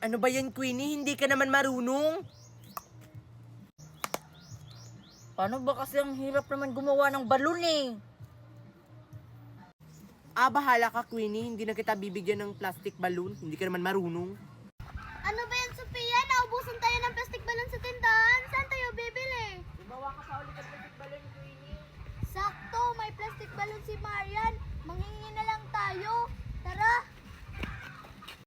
Ano ba yan, Queenie? Hindi ka naman marunong. Paano ba kasi ang hirap naman gumawa ng balon eh? Bahala ka, Queenie. Hindi na kita bibigyan ng plastic balloon. Hindi ka naman marunong. Ano ba yan, Sophia? Naubusan tayo ng plastic balon sa tindahan. Saan tayo bibili? Gumawa ka pa ulit ng plastic balloon, Queenie. Sakto, may plastic balon si Marian. Manghingi na lang tayo.